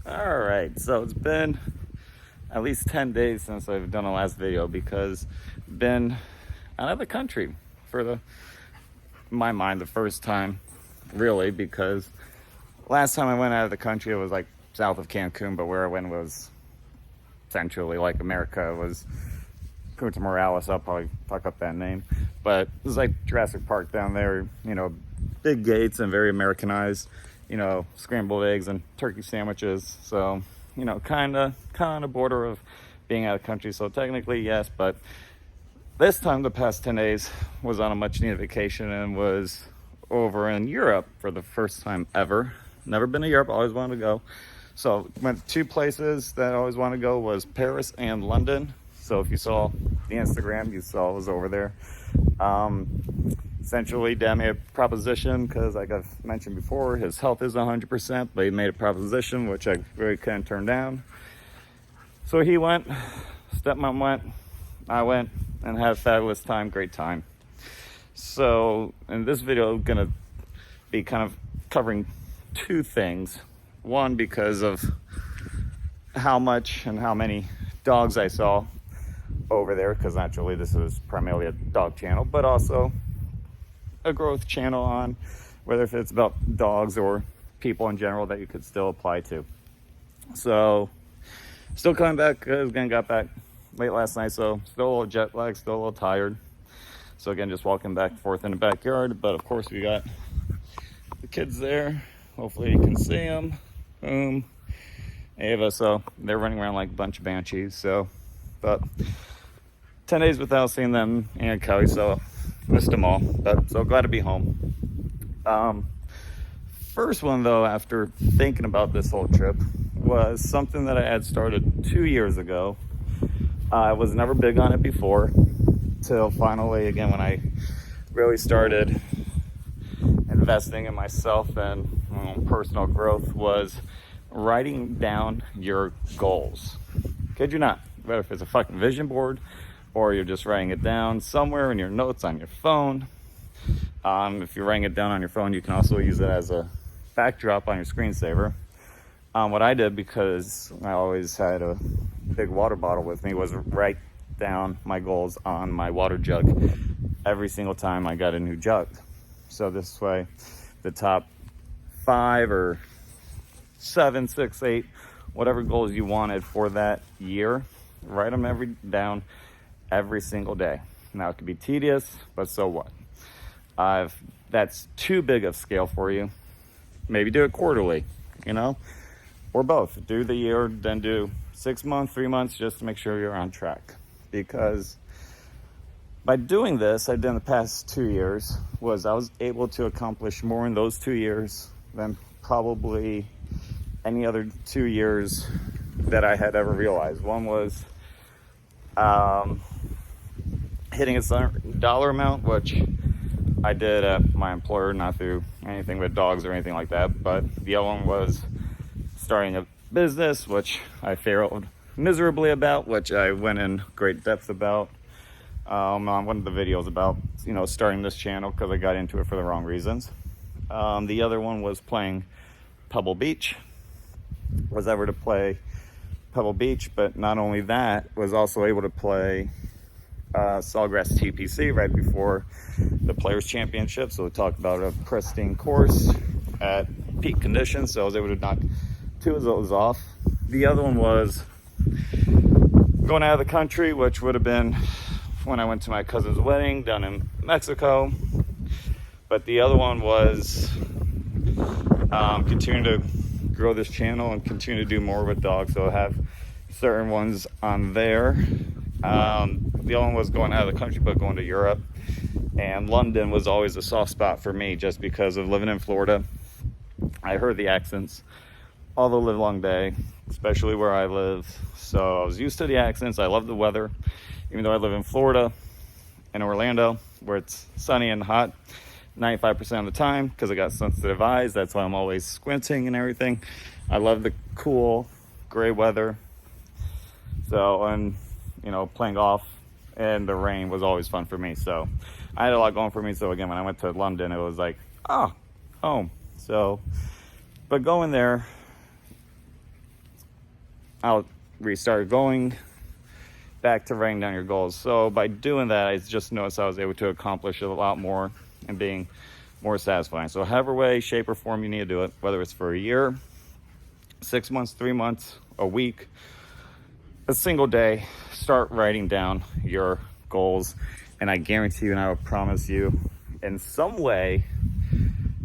All right, so it's been at least 10 days since I've done a last video because I've been out of the country for in my mind, the first time, really, because last time I went out of the country, it was like south of Cancun, but where I went was essentially like America. It was Punta Morales. I'll probably fuck up that name, but it was like Jurassic Park down there, big gates and very Americanized, scrambled eggs and turkey sandwiches. So, kind of on the border of being out of country. So technically, yes, but this time, the past 10 days, was on a much needed vacation and was over in Europe for the first time ever. Never been to Europe, always wanted to go. So went to two places that I always wanted to go, was Paris and London. So if you saw the Instagram, you saw I was over there. Essentially, Dad made a proposition because, like I've mentioned before, his health is 100%, but he made a proposition which I really couldn't turn down. So he went, stepmom went, I went, and had a fabulous time, great time. So in this video, I'm gonna be kind of covering two things. One, because of how much and how many dogs I saw over there, because naturally this is primarily a dog channel, but also a growth channel on whether if it's about dogs or people in general that you could still apply to. So still coming back, again, got back late last night, so still a little jet lag, still a little tired. So again, just walking back and forth in the backyard, but of course we got the kids there. Hopefully you can see them. Boom. Ava, so they're running around like a bunch of banshees. So, but 10 days without seeing them and Kelly, so missed them all, but so glad to be home. First one though, after thinking about this whole trip, was something that I had started 2 years ago. I was never big on it before, till finally, again, when I really started investing in myself and personal growth, was writing down your goals. Kid you not, whether if it's a fucking vision board or you're just writing it down somewhere in your notes on your phone. If you're writing it down on your phone, you can also use it as a backdrop on your screensaver. What I did, because I always had a big water bottle with me, was write down my goals on my water jug every single time I got a new jug. So this way, the top 5 or 7, 6, 8, whatever goals you wanted for that year, write them down every single day. Now it could be tedious, but so what? That's too big of scale for you. Maybe do it quarterly, or both. Do the year, then do 6 months, 3 months, just to make sure you're on track. Because by doing this, I did in the past 2 years, was I was able to accomplish more in those 2 years than probably any other 2 years that I had ever realized. One was hitting a certain dollar amount, which I did at my employer, not through anything with dogs or anything like that. But the other one was starting a business, which I failed miserably about, which I went in great depth about on one of the videos about, starting this channel, because I got into it for the wrong reasons. The other one was playing Pebble Beach. Was able to play Pebble Beach, but not only that, was also able to play Sawgrass TPC right before the Players Championship. So we talked about a pristine course at peak conditions, so I was able to knock 2 of those off. The other one was going out of the country, which would have been when I went to my cousin's wedding down in Mexico. But the other one was continuing to grow this channel and continue to do more with dogs. So I have certain ones on there. The other one was going out of the country, but going to Europe. And London was always a soft spot for me, just because of living in Florida. I heard the accents all the live long day, especially where I live. So I was used to the accents. I love the weather, even though I live in Florida, in Orlando, where it's sunny and hot 95% of the time, because I got sensitive eyes. That's why I'm always squinting and everything. I love the cool gray weather. So, and playing golf in the rain was always fun for me. So I had a lot going for me. So again, when I went to London, it was like, home. So, but going there, we started going back to writing down your goals. So by doing that, I just noticed I was able to accomplish a lot more and being more satisfying. So however way, shape, or form you need to do it, whether it's for a year, 6 months, 3 months, a week, a single day, start writing down your goals. And I guarantee you, and I will promise you, in some way,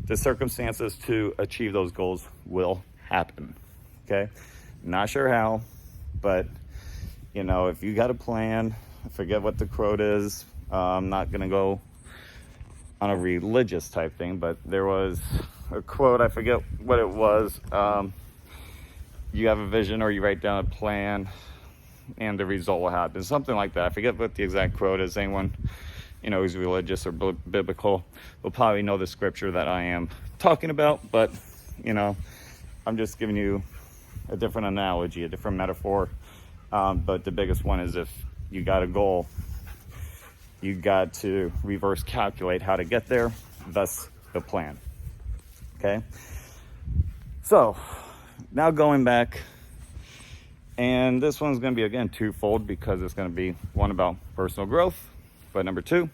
the circumstances to achieve those goals will happen. Okay? Not sure how, but you know, if you got a plan, I forget what the quote is. I'm not gonna go on a religious type thing, but there was a quote, I forget what it was. You have a vision or you write down a plan and the result will happen. Something like that. I forget what the exact quote is. Anyone, you know, who's religious or biblical will probably know the scripture that I am talking about, but you know, I'm just giving you a different analogy, a different metaphor. But the biggest one is if you got a goal, you got to reverse calculate how to get there, thus the plan. Okay? So, now going back, and this one's going to be, again, twofold because it's going to be one about personal growth, but number two,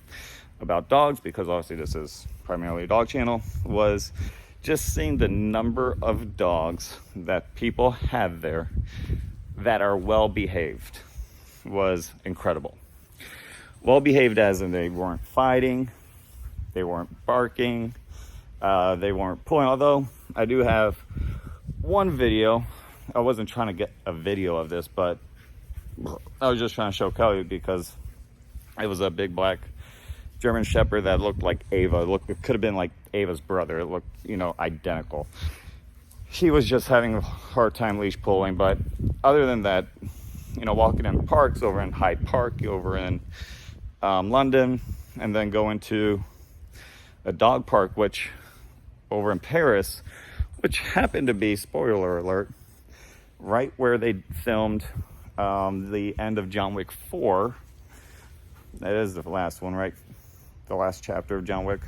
about dogs, because obviously this is primarily a dog channel, was just seeing the number of dogs that people have there that are well behaved was incredible. Well behaved as in they weren't fighting, they weren't barking, they weren't pulling. Although I do have one video. I wasn't trying to get a video of this, but I was just trying to show Kelly because it was a big black German Shepherd that looked like Ava. It could have been like Ava's brother. It looked, you know, identical. He was just having a hard time leash pulling, but other than that, you know, walking in parks, over in Hyde Park, over in London, and then going to a dog park, which over in Paris, which happened to be, spoiler alert, right where they filmed the end of John Wick 4. That is the last one, right? The last chapter of John Wick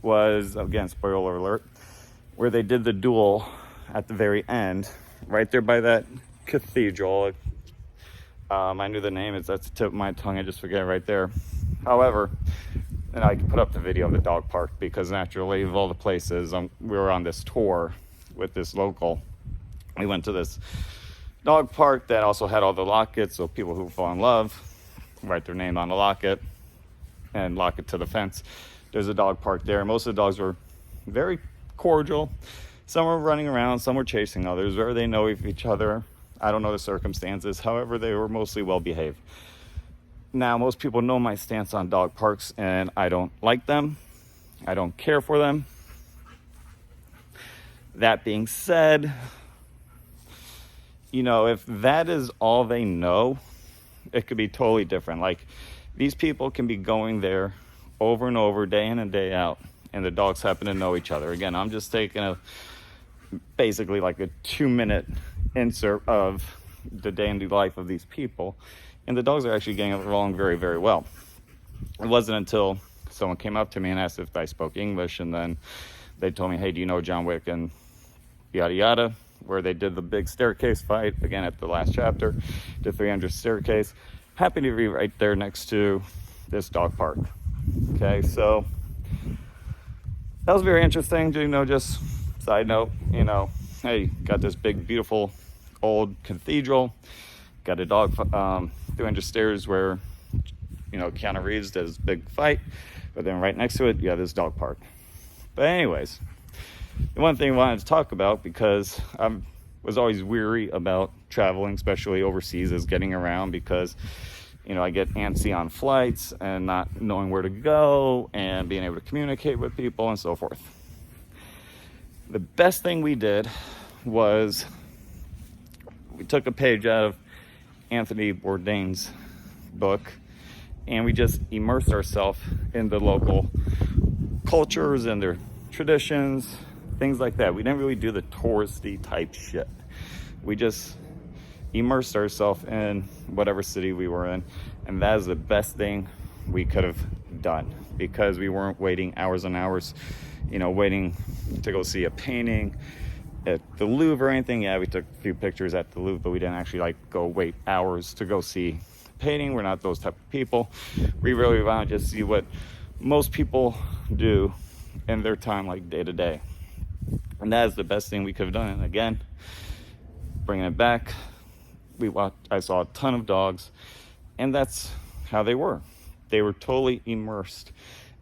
was, again, spoiler alert, where they did the duel at the very end, right there by that cathedral. I knew the name, that's the tip of my tongue, I just forget it right there. However, and I can put up the video of the dog park because naturally, of all the places, we were on this tour with this local. We went to this dog park that also had all the lockets, so people who fall in love write their name on the locket and lock it to the fence. There's a dog park there. Most of the dogs were very cordial. Some were running around, some were chasing others, where they know of each other. I don't know the circumstances. However, they were mostly well behaved. Now, most people know my stance on dog parks, and I don't like them. I don't care for them. That being said, you know, if that is all they know, it could be totally different. Like, these people can be going there over and over, day in and day out, and the dogs happen to know each other. Again, I'm just taking basically like a 2-minute insert of the day in the life of these people, and the dogs are actually getting along very, very well. It wasn't until someone came up to me and asked if I spoke English, and then they told me, hey, do you know John Wick and yada yada, where they did the big staircase fight, again at the last chapter, the 300 staircase. Happy to be right there next to this dog park. Okay, so that was very interesting. You know, just side note, you know, hey, got this big, beautiful old cathedral, got a dog 300 stairs where, you know, Keanu Reeves does big fight, but then right next to it, you have this dog park. But anyways, the one thing I wanted to talk about, because I was always weary about traveling, especially overseas, is getting around, because, you know, I get antsy on flights and not knowing where to go and being able to communicate with people and so forth. The best thing we did was we took a page out of Anthony Bourdain's book, and we just immersed ourselves in the local cultures and their traditions, things like that. We didn't really do the touristy type shit. We just immersed ourselves in whatever city we were in, and that is the best thing we could have done, because we weren't waiting hours and hours, you know, waiting to go see a painting, at the Louvre or anything. Yeah, we took a few pictures at the Louvre, but we didn't actually like go wait hours to go see painting. We're not those type of people. We really want to just see what most people do in their time, like day to day. And that is the best thing we could have done. And again, bringing it back, I saw a ton of dogs, and that's how they were. They were totally immersed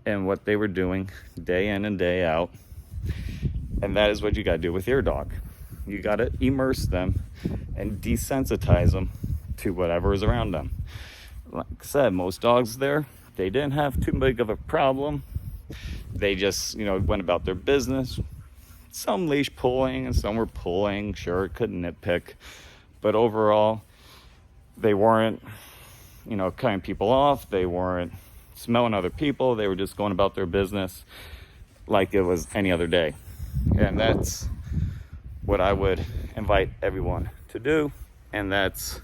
in what they were doing day in and day out. And that is what you got to do with your dog. You got to immerse them and desensitize them to whatever is around them. Like I said, most dogs there, they didn't have too big of a problem. They just, went about their business. Some leash pulling and some were pulling. Sure, couldn't nitpick. But overall, they weren't, cutting people off. They weren't smelling other people. They were just going about their business like it was any other day. And that's what I would invite everyone to do. And that's,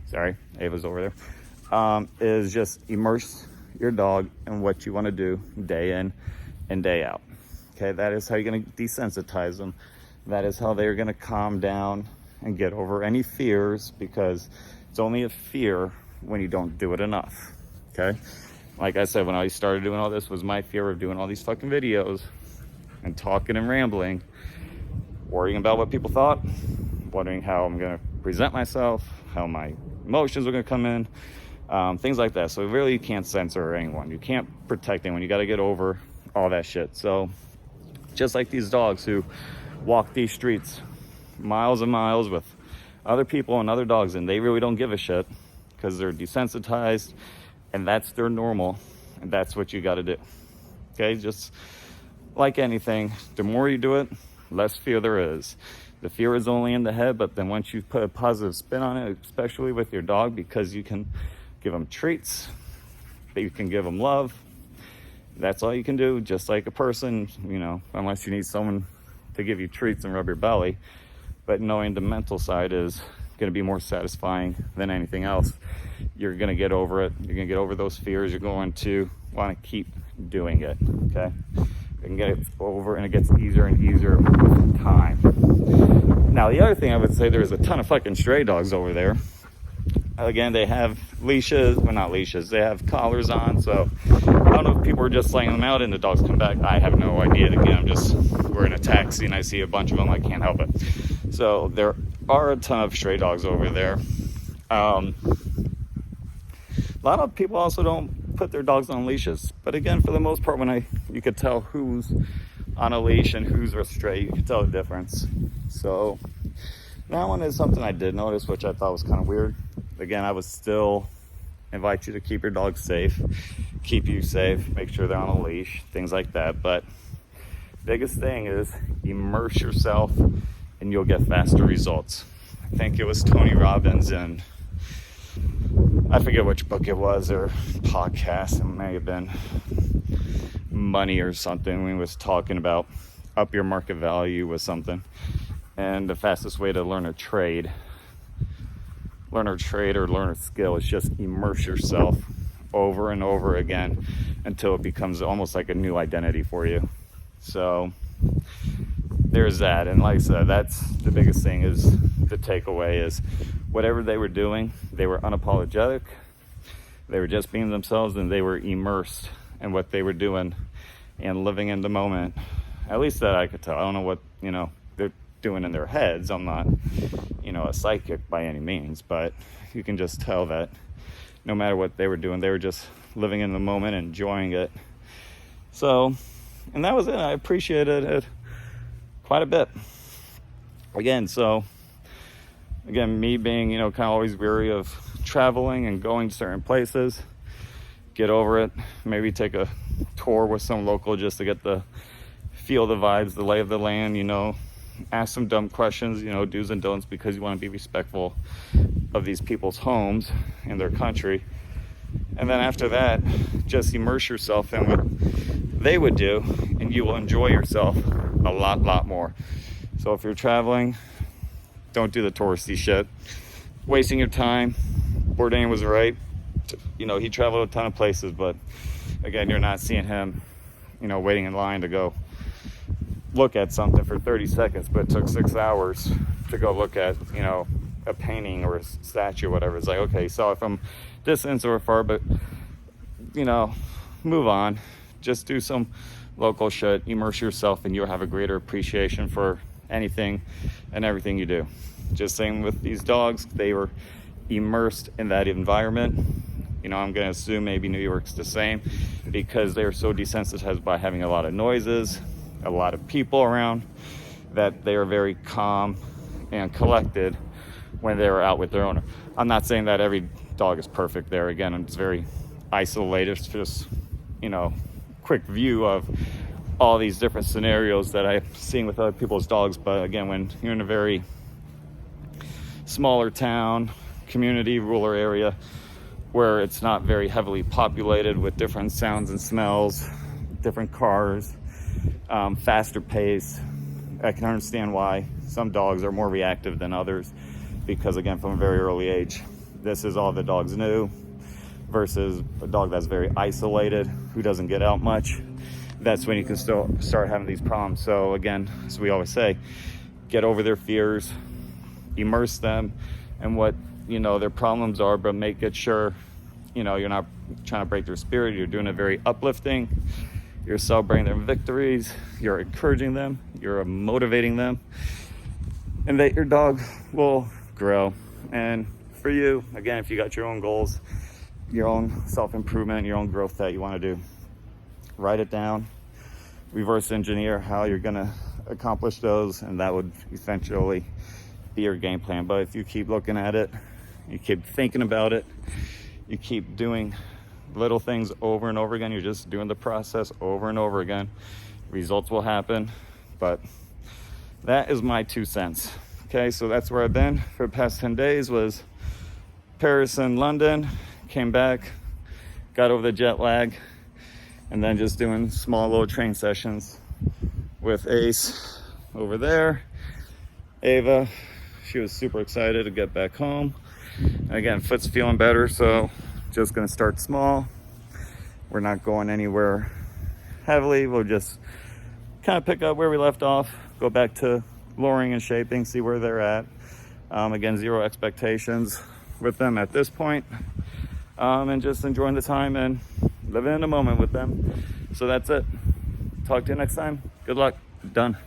sorry, Ava's over there, is just immerse your dog in what you want to do day in and day out. Okay, that is how you're going to desensitize them. That is how they're going to calm down and get over any fears, because it's only a fear when you don't do it enough. Okay, like I said, when I started doing all this, was my fear of doing all these fucking videos and talking and rambling, worrying about what people thought, wondering how I'm going to present myself, how my emotions are going to come in, things like that. So really, you can't censor anyone. You can't protect anyone. You got to get over all that shit. So just like these dogs who walk these streets miles and miles with other people and other dogs, and they really don't give a shit because they're desensitized, and that's their normal, and that's what you got to do. Okay, just like anything, the more you do it, less fear there is. The fear is only in the head, but then once you put a positive spin on it, especially with your dog, because you can give them treats, you can give them love, that's all you can do. Just like a person, unless you need someone to give you treats and rub your belly. But knowing the mental side is going to be more satisfying than anything else. You're going to get over it. You're going to get over those fears. You're going to want to keep doing it. Okay, you can get it over, and it gets easier and easier with time. Now, the other thing I would say, there's a ton of fucking stray dogs over there. Again, they have leashes. Well, not leashes. They have collars on. So I don't know if people are just laying them out and the dogs come back. I have no idea. Again, we're in a taxi and I see a bunch of them. I can't help it. So there are a ton of stray dogs over there. A lot of people also don't put their dogs on leashes. But again, for the most part, you could tell who's on a leash and who's a stray. You can tell the difference. So that one is something I did notice, which I thought was kind of weird. Again, I would still invite you to keep your dog safe, keep you safe, make sure they're on a leash, things like that. But biggest thing is immerse yourself and you'll get faster results. I think it was Tony Robbins, and I forget which book it was or podcast. It may have been Money or something, when he was talking about up your market value with something. And the fastest way to learn a trade or learn a skill is just immerse yourself over and over again until it becomes almost like a new identity for you. So there's that. And like I said, that's the biggest thing, is the takeaway is whatever they were doing, they were unapologetic. They were just being themselves, and they were immersed in what they were doing and living in the moment. At least that I could tell. I don't know what, they're doing in their heads. I'm not, a psychic by any means, but you can just tell that no matter what they were doing, they were just living in the moment, enjoying it. So, and that was it. I appreciated it quite a bit. Again, me being, kind of always weary of traveling and going to certain places, get over it. Maybe take a tour with some local just to get the feel the vibes, the lay of the land, ask some dumb questions, do's and don'ts, because you want to be respectful of these people's homes and their country. And then after that, just immerse yourself in what they would do, and you will enjoy yourself a lot more. So if you're traveling, don't do the touristy shit. Wasting your time. Bourdain was right. He traveled a ton of places, but again, you're not seeing him, waiting in line to go look at something for 30 seconds, but it took 6 hours to go look at, you know, a painting or a statue or whatever. It's like, okay, you saw it from distance or far, but, you know, move on. Just do some local shit, immerse yourself, and you'll have a greater appreciation for anything and everything you do. Just same with these dogs, they were immersed in that environment. You know, I'm going to assume maybe New York's the same, because they're so desensitized by having a lot of noises, a lot of people around, that they are very calm and collected when they're out with their owner. I'm not saying that every dog is perfect there. Again, it's very isolated. It's just, you know, quick view of all these different scenarios that I've seen with other people's dogs. But again, when you're in a very smaller town, community, rural area, where it's not very heavily populated with different sounds and smells, different cars, faster pace, I can understand why some dogs are more reactive than others, because again, from a very early age, this is all the dogs knew, versus a dog that's very isolated, who doesn't get out much. That's when you can still start having these problems. So again, as we always say, get over their fears, immerse them in what, you know, their problems are, but make it sure, you know, you're not trying to break their spirit. You're doing it very uplifting. You're celebrating their victories. You're encouraging them. You're motivating them, and that your dog will grow. And for you, again, if you got your own goals, your own self-improvement, your own growth that you want to do, write it down, reverse engineer how you're going to accomplish those, and that would eventually be your game plan. But if you keep looking at it, you keep thinking about it, you keep doing little things over and over again, you're just doing the process over and over again, results will happen. But that is my 2 cents. Okay, so that's where I've been for the past 10 days, was Paris and London. Came back, got over the jet lag, and then just doing small little train sessions with Ace over there. Ava, she was super excited to get back home. And again, foot's feeling better, so just gonna start small. We're not going anywhere heavily. We'll just kind of pick up where we left off, go back to lowering and shaping, see where they're at. Again, zero expectations with them at this point. And just enjoying the time and living in the moment with them. So that's it. Talk to you next time. Good luck. Done.